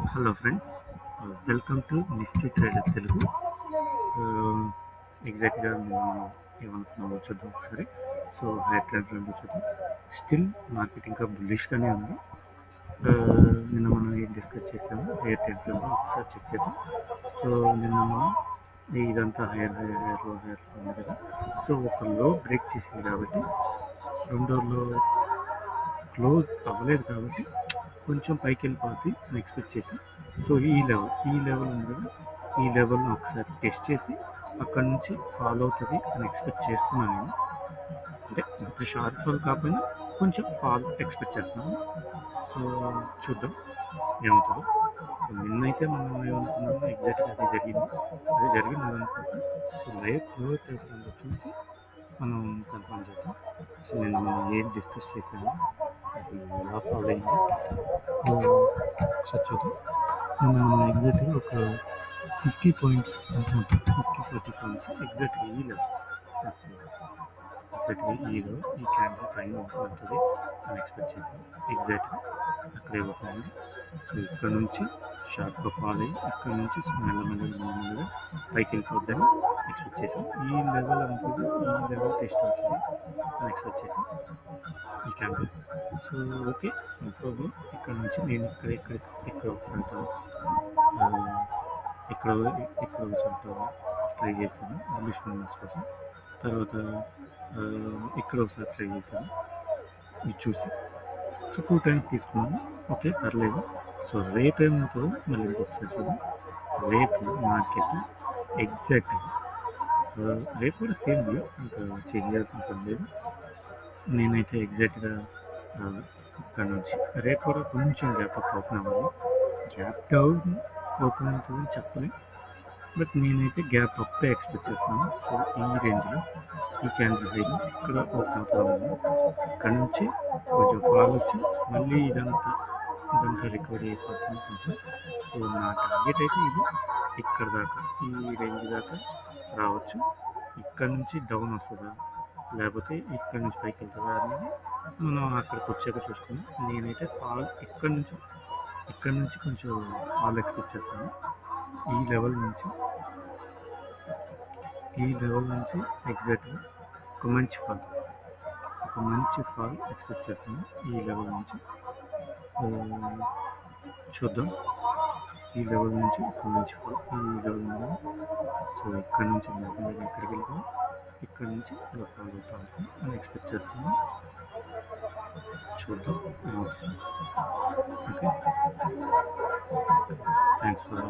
Hello friends, welcome to Nifty traders Telugu. ఎగ్జాక్ట్గా మేము ఏమనుకున్నామో చూద్దాం ఒకసారి. సో హైయర్ ట్రెండ్ రెండు చూద్దాం. స్టిల్ మార్కెట్ ఇంకా బుల్లిష్గానే ఉంది. నిన్న మనం ఏం డిస్కస్ చేసాము హైయర్ ట్రెండ్ రెండు ఒకసారి చెక్ చేద్దాం. సో నిన్న మనం ఇదంతా హైయర్ లో ఉంది కదా. సో ఒక లో బ్రేక్ చేసింది కాబట్టి రెండో లో క్లోజ్ అవ్వలేదు కాబట్టి కొంచెం పైకి వెళ్ళిపోతుంది అని ఎక్స్పెక్ట్ చేసి, సో ఈ లెవెల్ ఉంది కదా, ఈ లెవెల్ని ఒకసారి టెస్ట్ చేసి అక్కడ నుంచి ఫాలో అవుతుంది అని ఎక్స్పెక్ట్ చేస్తున్నాను నేను. అంటే ఇంత షార్ప్ ఫాల్ కాకపోయినా కొంచెం ఫాల్ ఎక్స్పెక్ట్ చేస్తున్నాను. సో చూద్దాం ఏమవుతుందో. సో నిన్నైతే మనం ఏమనుకున్నాము ఎగ్జాక్ట్గా అది జరిగింది అనుకుంటాం. సో రేపు గ్రోత్ అవుతుందో చూసి మనం కన్ఫర్మ్ చేద్దాం. సో నిన్న మనం ఏం డిస్కస్ చేసాము అది ఎలా ఫాలో అయింది ఒకసారి చూద్దాం. నిన్న మనం ఎగ్జాక్ట్గా ఒక 50 పాయింట్స్ అనుకుంటాం, 40 పాయింట్స్ ఎగ్జాక్ట్గా ఈ లెవెల్ ఈ క్యాండిల్ పైన ఉంటుంది అని ఎక్స్పెక్ట్ చేసాం. ఎగ్జాక్ట్గా అక్కడే అవుతుంది. సో ఇక్కడ నుంచి షార్ప్గా ఫాల్ అయ్యి ఇక్కడ నుంచి మెల్లమెల్లగా పైకి వెళ్ళిపోద్దని ఎక్స్పెక్ట్ చేసాం. ఈ లెవెల్ అనుకుంటే ఈ లెవెల్ టెస్ట్ అవుతుంది అని ఎక్స్పెక్ట్ చేసాం ఈ candle. So okay, no problem. ఇక్కడ నుంచి నేను ఇక్కడ ఒకసారి ఇక్కడ ఒకసారి ట్రై చేశాను ఇంగ్లీష్ మూమెంట్స్ కోసం. తర్వాత ఇక్కడ ఒకసారి ట్రై చేశాను ఇది చూసి. సో 2 టైమ్స్ తీసుకున్నాను. ఓకే, పర్లేదు. సో రేపు ఏమవుతుందో మళ్ళీ ఇంకొకసారి చూద్దాం. రేపు మార్కెట్ ఎగ్జాక్ట్గా రేపు కూడా సేమ్ వ్యూ, ఇంకా చేయాల్సిన పని లేదు. నేనైతే ఎగ్జాక్ట్గా ఇక్కడ నుంచి రేపు కూడా కొంచెం గ్యాప్ అప్ ఓపెన్ అవ్వాలి. గ్యాప్ డౌన్ ఓపెన్ అవుతుందని చెప్పలేం, బట్ నేనైతే గ్యాప్ అప్ ఎక్స్పెక్ట్ చేస్తున్నాను. సో ఈ రేంజ్లో ఈ క్యాండిల్ హైని ఇక్కడ ఓపెన్ అవుతాను. ఇక్కడ నుంచి కొంచెం ఫాల్ వచ్చి మళ్ళీ ఇదంతా రికవరీ అయిపోతుంది కొంచెం. సో నా టార్గెట్ అయితే ఇది ఇక్కడ దాకా, ఈ రేంజ్ దాకా రావచ్చు. ఇక్కడ నుంచి డౌన్ వస్తుందా లేకపోతే ఇక్కడ నుంచి పైకి వెళ్తుందా అనేది మనం అక్కడికి వచ్చాక చూసుకుని. నేనైతే ఫాల్ ఇక్కడ నుంచి కొంచెం ఫాల్ ఎక్స్పెక్ట్ చేస్తాను. ఈ లెవెల్ నుంచి ఎగ్జాక్ట్గా ఒక మంచి ఫాల్ ఎక్స్పెక్ట్ చేస్తాను ఈ లెవెల్ నుంచి. చూద్దాం. ఈ లెవెల్ నుంచి ఒక మంచి ఫాల్ ఈ లెవెల్ మీద. సో ఇక్కడ నుంచి ఎక్కడికి వెళ్తాం, ఇక్కడ నుంచి ఇలా ఫాల్ అవుతా ఉంటాం అని ఎక్స్పెక్ట్ చేస్తాను. చూద్దాం. Okay, thanks for